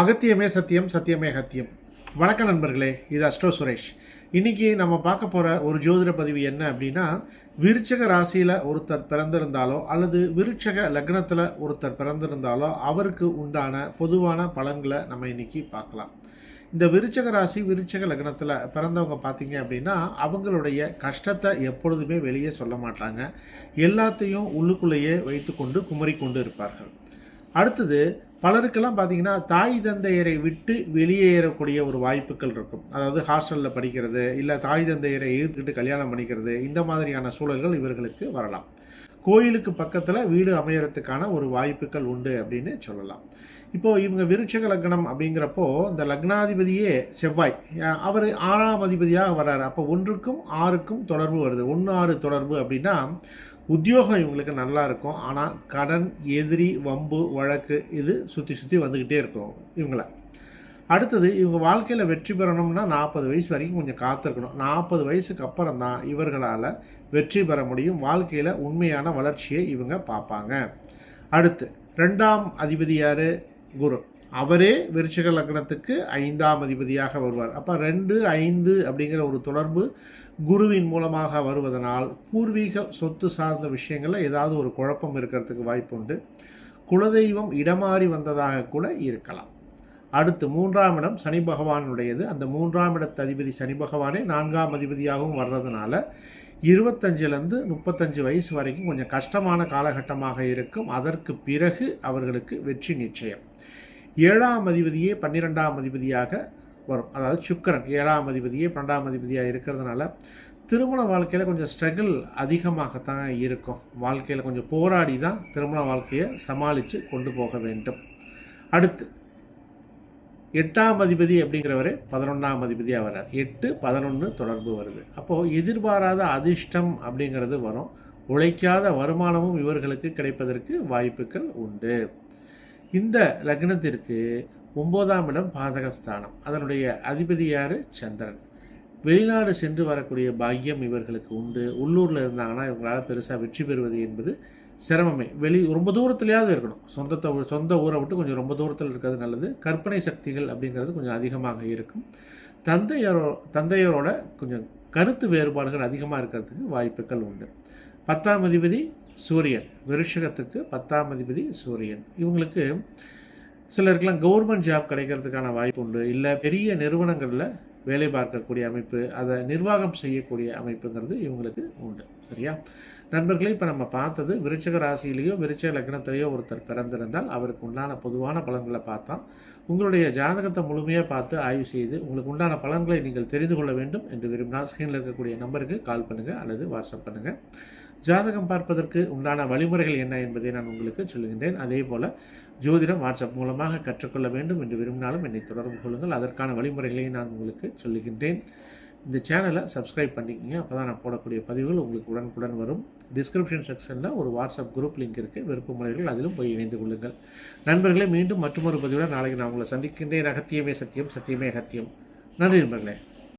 அகத்தியமே சத்தியம், சத்தியமே அகத்தியம். வணக்கம் நண்பர்களே, இது அஸ்ட்ரோ சுரேஷ். இன்றைக்கி நம்ம பார்க்க போகிற ஒரு ஜோதிட பதிவு என்ன அப்படின்னா, விருச்சக ராசியில் ஒருத்தர் பிறந்திருந்தாலோ அல்லது விருச்சக லக்னத்தில் ஒருத்தர் பிறந்திருந்தாலோ அவருக்கு உண்டான பொதுவான பலன்களை நம்ம இன்றைக்கி பார்க்கலாம். இந்த விருச்சக ராசி விருச்சக லக்னத்தில் பிறந்தவங்க பார்த்தீங்க அப்படின்னா, அவங்களுடைய கஷ்டத்தை எப்பொழுதுமே வெளியே சொல்ல மாட்டாங்க. எல்லாத்தையும் உள்ளுக்குள்ளேயே வைத்துக்கொண்டு குமரிக்கொண்டு இருப்பார்கள். அடுத்தது பலருக்கெல்லாம் பார்த்தீங்கன்னா, தாய் தந்தையரை விட்டு வெளியேறக்கூடிய ஒரு வாய்ப்புகள் இருக்கும். அதாவது ஹாஸ்டலில் படிக்கிறது, இல்லை தாய் தந்தையரை எதிர்த்துக்கிட்டு கல்யாணம் பண்ணிக்கிறது, இந்த மாதிரியான சூழல்கள் இவர்களுக்கு வரலாம். கோயிலுக்கு பக்கத்தில் வீடு அமையறதுக்கான ஒரு வாய்ப்புகள் உண்டு அப்படின்னு சொல்லலாம். இப்போது இவங்க விருட்சக லக்னம் அப்படிங்கிறப்போ, இந்த லக்னாதிபதியே செவ்வாய், அவர் 6ஆம் அதிபதியாக வர்றாரு. அப்போ 1க்கும் 6க்கும் தொடர்பு வருது. 1-6 தொடர்பு அப்படின்னா உத்தியோகம் இவங்களுக்கு நல்லா இருக்கும். ஆனால் கடன், எதிரி, வம்பு, வழக்கு இது சுற்றி சுற்றி வந்துக்கிட்டே இருக்கும் இவங்களை. அடுத்தது இவங்க வாழ்க்கையில் வெற்றி பெறணும்னா 40 வயசு வரைக்கும் கொஞ்சம் காத்திருக்கணும். 40 வயசுக்கு அப்புறம் தான் இவர்களால் வெற்றி பெற முடியும். வாழ்க்கையில் உண்மையான வளர்ச்சியை இவங்க பார்ப்பாங்க. அடுத்து 2ஆம் அதிபதி யார்? குரு. அவரே விருச்சிக லக்னத்துக்கு 5ஆம் அதிபதியாக வருவார். அப்போ 2, 5 அப்படிங்கிற ஒரு தொடர்பு குருவின் மூலமாக வருவதனால் பூர்வீக சொத்து சார்ந்த விஷயங்களில் ஏதாவது ஒரு குழப்பம் இருக்கிறதுக்கு வாய்ப்பு உண்டு. குலதெய்வம் இடமாறி வந்ததாக கூட இருக்கலாம். அடுத்து 3ஆம் இடம் சனி பகவானுடையது. அந்த 3ஆம் இடத்து அதிபதி சனி பகவானே 4ஆம் அதிபதியாகவும் வர்றதுனால 25லேருந்து 35 வயசு வரைக்கும் கொஞ்சம் கஷ்டமான காலகட்டமாக இருக்கும். அதற்கு பிறகு அவர்களுக்கு வெற்றி நிச்சயம். 7ஆம் அதிபதியே 12ஆம் அதிபதியாக வரும். அதாவது சுக்கிரன் 7ஆம் அதிபதியே 12ஆம் அதிபதியாக இருக்கிறதுனால திருமண வாழ்க்கையில் கொஞ்சம் ஸ்ட்ரகிள் அதிகமாகத்தான் இருக்கும். வாழ்க்கையில் கொஞ்சம் போராடி தான் திருமண வாழ்க்கையை சமாளித்து கொண்டு போக வேண்டும். அடுத்து 8ஆம் அதிபதி அப்படிங்கிறவரே 11ஆம் அதிபதியாக வர்றார். 8, 11 தொடர்பு வருது. அப்போது எதிர்பாராத அதிர்ஷ்டம் அப்படிங்கிறது வரும். உழைக்காத வருமானமும் இவர்களுக்கு கிடைப்பதற்கு வாய்ப்புகள் உண்டு. இந்த லக்னத்திற்கு 9ஆம் இடம் பாதகஸ்தானம். அதனுடைய அதிபதி யார்? சந்திரன். வெளிநாடு சென்று வரக்கூடிய பாக்கியம் இவர்களுக்கு உண்டு. உள்ளூரில் இருந்தாங்கன்னா இவங்களால் பெருசாக வெற்றி பெறுவது என்பது சிரமமே. ரொம்ப தூரத்துலையாவது இருக்கணும். சொந்த ஊரை விட்டு கொஞ்சம் ரொம்ப தூரத்தில் இருக்கிறது நல்லது. கற்பனை சக்திகள் அப்படிங்கிறது கொஞ்சம் அதிகமாக இருக்கும். தந்தையரோட கொஞ்சம் கருத்து வேறுபாடுகள் அதிகமாக இருக்கிறதுக்கு வாய்ப்புகள் உண்டு. 10ஆம் அதிபதி சூரியன். விருஷகத்துக்கு 10ஆம் அதிபதி சூரியன். இவங்களுக்கு சிலருக்கெல்லாம் கவர்மெண்ட் ஜாப் கிடைக்கிறதுக்கான வாய்ப்பு உண்டு. இல்லை பெரிய நிறுவனங்களில் வேலை பார்க்கக்கூடிய அமைப்பு, அதை நிர்வாகம் செய்யக்கூடிய அமைப்புங்கிறது இவங்களுக்கு உண்டு. சரியா நண்பர்களே, இப்போ நம்ம பார்த்தது விருச்சிக ராசியிலேயோ விருச்சிக லக்னத்திலேயோ ஒருத்தர் பிறந்திருந்தால் அவருக்கு உண்டான பொதுவான பலன்களை பார்த்தா, உங்களுடைய ஜாதகத்தை முழுமையாக பார்த்து ஆய்வு செய்து உங்களுக்கு உண்டான பலன்களை நீங்கள் தெரிந்து கொள்ள வேண்டும் என்று விரும்பினால் ஸ்க்ரீனில் இருக்கக்கூடிய நம்பருக்கு கால் பண்ணுங்கள் அல்லது வாட்ஸ்அப் பண்ணுங்கள். ஜாதகம் பார்ப்பதற்கு உண்டான வழிமுறைகள் என்ன என்பதை நான் உங்களுக்கு சொல்லுகின்றேன். அதே போல் ஜோதிடம் வாட்ஸ்அப் மூலமாக கற்றுக்கொள்ள வேண்டும் என்று விரும்பினாலும் என்னை தொடர்பு கொள்ளுங்கள். அதற்கான வழிமுறைகளையும் நான் உங்களுக்கு சொல்லுகின்றேன். இந்த சேனலை சப்ஸ்கிரைப் பண்ணிக்கங்க. அப்போ தான் நான் போடக்கூடிய பதிவுகள் உங்களுக்கு உடனுக்குடன் வரும். டிஸ்கிரிப்ஷன் செக்ஷனில் ஒரு வாட்ஸ்அப் குரூப் லிங்க் இருக்குது. விருப்பமுறைகள் அதிலும் போய் இணைந்து கொள்ளுங்கள். நண்பர்களே, மீண்டும் மற்றொரு பதிவுடன் நாளைக்கு நான் உங்களை சந்திக்கின்றேன். அகத்தியமே சத்தியம், சத்தியமே அகத்தியம். நன்றி நண்பர்களே.